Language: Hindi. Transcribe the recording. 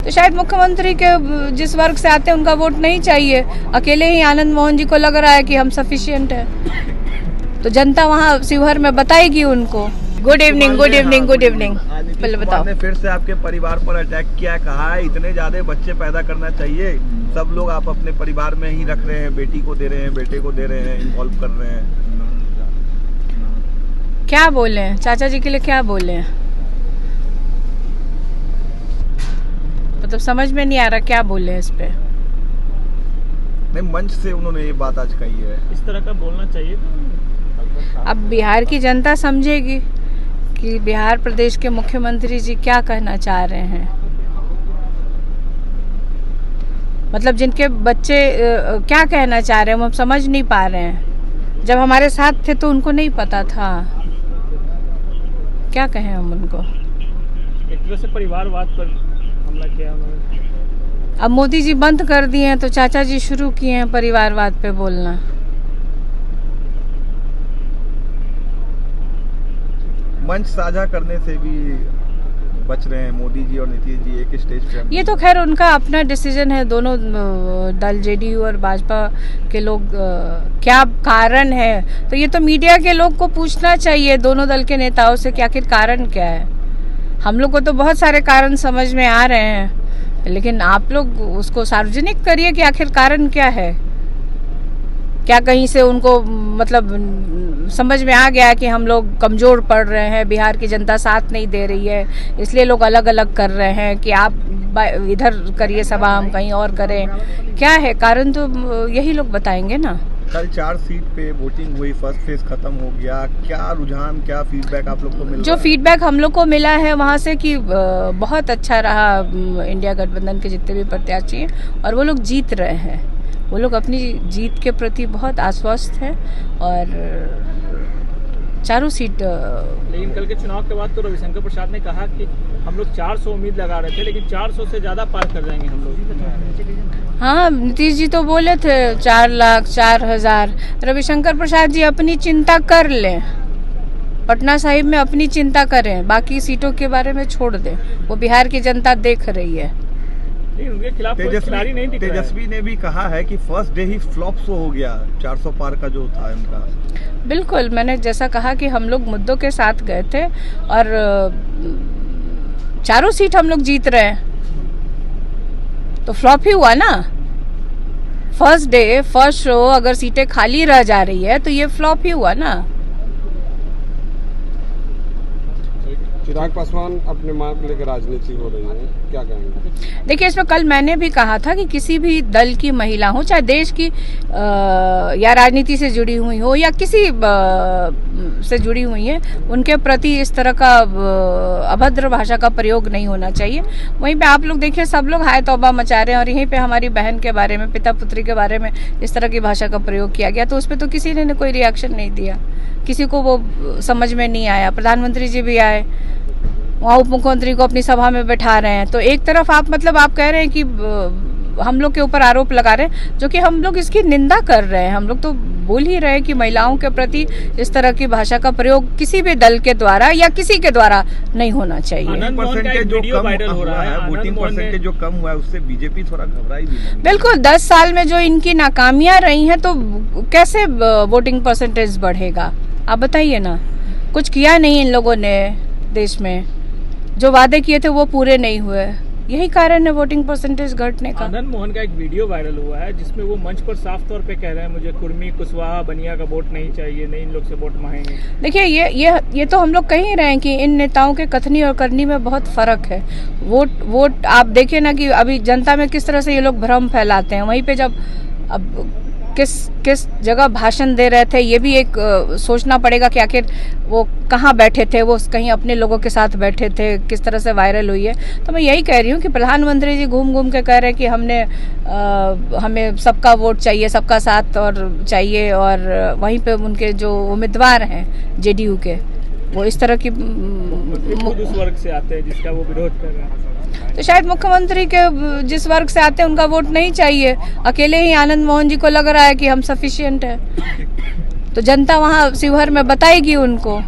तो शायद मुख्यमंत्री के जिस वर्ग से आते हैं उनका वोट नहीं चाहिए। अकेले ही आनंद मोहन जी को लग रहा है कि हम सफिशिएंट है, तो जनता वहाँ शिवहर में बताएगी उनको। Good evening, good evening, good evening. पहले बताओ। ने फिर से आपके परिवार पर अटैक किया, कहा है इतने ज्यादा बच्चे पैदा करना चाहिए, सब लोग आप अपने परिवार में ही रख रहे हैं, बेटी को दे रहे हैं, बेटे को दे रहे हैं, इन्वॉल्व कर रहे हैं। क्या बोले हैं चाचा जी के लिए, क्या बोले हैं, मतलब समझ में नहीं आ रहा क्या बोले हैं इस पे। नहीं, मंच से उन्होंने ये बात आज कही है, इस तरह का बोलना चाहिए। अब बिहार की जनता समझेगी कि बिहार प्रदेश के मुख्यमंत्री जी क्या कहना चाह रहे हैं। मतलब जिनके बच्चे क्या कहना चाह रहे हैं हम समझ नहीं पा रहे हैं। जब हमारे साथ थे तो उनको नहीं पता था, क्या कहें हम उनको। एक तरह से परिवारवाद पर हमला किया उन्होंने। अब मोदी जी बंद कर दिए हैं तो चाचा जी शुरू किए हैं परिवारवाद पे बोलना। मंच साझा करने से भी बच रहे हैं मोदी जी और नीतीश जी एक स्टेज पे। ये तो खैर उनका अपना डिसीजन है। दोनों दल जेडीयू और भाजपा के लोग क्या कारण है, तो ये तो मीडिया के लोग को पूछना चाहिए दोनों दल के नेताओं से कि आखिर कारण क्या है। हम लोग को तो बहुत सारे कारण समझ में आ रहे हैं, लेकिन आप लोग उसको सार्वजनिक करिए कि आखिर कारण क्या है। क्या कहीं से उनको मतलब समझ में आ गया कि हम लोग कमज़ोर पड़ रहे हैं, बिहार की जनता साथ नहीं दे रही है, इसलिए लोग अलग अलग कर रहे हैं कि आप इधर करिए सभा, हम कहीं और करें। क्या है कारण, तो यही लोग बताएंगे ना। कल 4 सीट पे वोटिंग हुई, फर्स्ट फेज खत्म हो गया, क्या रुझान, क्या फीडबैक आप लोग को मिला? जो फीडबैक हम लोग को मिला है वहाँ से कि बहुत अच्छा रहा इंडिया गठबंधन के जितने भी प्रत्याशी हैं, और वो लोग जीत रहे हैं। वो लोग अपनी जीत के प्रति बहुत आश्वस्त हैं और चारों सीट। लेकिन कल के चुनाव के बाद तो रविशंकर प्रसाद ने कहा कि हम लोग 400 उम्मीद लगा रहे थे, लेकिन 400 से ज्यादा पार कर जाएंगे हम लोग। हाँ, नीतीश जी तो बोले थे 4,04,000। रविशंकर प्रसाद जी अपनी चिंता कर लें, पटना साहिब में अपनी चिंता करें, बाकी सीटों के बारे में छोड़ दें। वो बिहार की जनता देख रही है। उनके खिलाफ तेजस्वी ने भी कहा है कि फर्स्ट डे ही फ्लॉप शो हो गया 400 पार का जो था उनका। बिल्कुल, मैंने जैसा कहा कि हम लोग मुद्दों के साथ गए थे और चारों सीट हम लोग जीत रहे हैं, तो फ्लॉप ही हुआ ना। फर्स्ट डे फर्स्ट शो अगर सीटें खाली रह जा रही है तो ये फ्लॉप ही हुआ ना। चिराग पासवान अपने मार्ग लेकर राजनीति हो रही है, क्या कहेंगे? देखिए, इसमें कल मैंने भी कहा था कि किसी भी दल की महिला हो, चाहे देश की या राजनीति से जुड़ी हुई हो या किसी से जुड़ी हुई है, उनके प्रति इस तरह का अभद्र भाषा का प्रयोग नहीं होना चाहिए। वहीं पे आप लोग देखिए, सब लोग हाय तौबा मचा रहे हैं और यहीं पे हमारी बहन के बारे में, पिता पुत्री के बारे में इस तरह की भाषा का प्रयोग किया गया, तो उस पर तो किसी ने कोई रिएक्शन नहीं दिया, किसी को वो समझ में नहीं आया। प्रधानमंत्री जी भी आए, वहाँ उप मुख्यमंत्री को अपनी सभा में बैठा रहे हैं, तो एक तरफ आप मतलब आप कह रहे हैं कि हम लोग के ऊपर आरोप लगा रहे हैं, जो कि हम लोग इसकी निंदा कर रहे हैं। हम लोग तो बोल ही रहे हैं कि महिलाओं के प्रति इस तरह की भाषा का प्रयोग किसी भी दल के द्वारा या किसी के द्वारा नहीं होना चाहिए। वोटिंग परसेंटेज जो कम हुआ है उससे बीजेपी थोड़ा घबराई भी है। बिल्कुल, 10 साल में जो इनकी नाकामियां रही हैं, तो कैसे वोटिंग परसेंटेज बढ़ेगा? आप बताइए ना। कुछ किया नहीं इन लोगों ने देश में, जो वादे किए थे वो पूरे नहीं हुए, यही कारण है वोटिंग परसेंटेज घटने का। आनंद मोहन का एक वीडियो वायरल हुआ है जिसमें वो मंच पर साफ तौर पे कह रहे हैं मुझे कुर्मी, कुशवाहा, बनिया का वोट नहीं चाहिए, नहीं इन लोग से वोट मांगेंगे। देखिए, ये तो हम लोग कह ही रहे हैं कि इन नेताओं के कथनी और करनी में बहुत फर्क है। वोट आप देखिए ना कि अभी जनता में किस तरह से ये लोग भ्रम फैलाते हैं। वहीं पे जब अब किस जगह भाषण दे रहे थे, ये भी एक सोचना पड़ेगा कि आखिर वो कहाँ बैठे थे, वो कहीं अपने लोगों के साथ बैठे थे, किस तरह से वायरल हुई है। तो मैं यही कह रही हूँ कि प्रधानमंत्री जी घूम घूम के कह रहे हैं कि हमें सबका वोट चाहिए, सबका साथ और चाहिए, और वहीं पे उनके जो उम्मीदवार हैं जेडीयू के, वो इस तरह की उस वर्ग से आते हैं जिसका वो विरोध कर रहे हैं। तो शायद मुख्यमंत्री के जिस वर्ग से आते हैं उनका वोट नहीं चाहिए। अकेले ही आनंद मोहन जी को लग रहा है कि हम सफिशिएंट है, तो जनता वहाँ शिवहर में बताएगी उनको।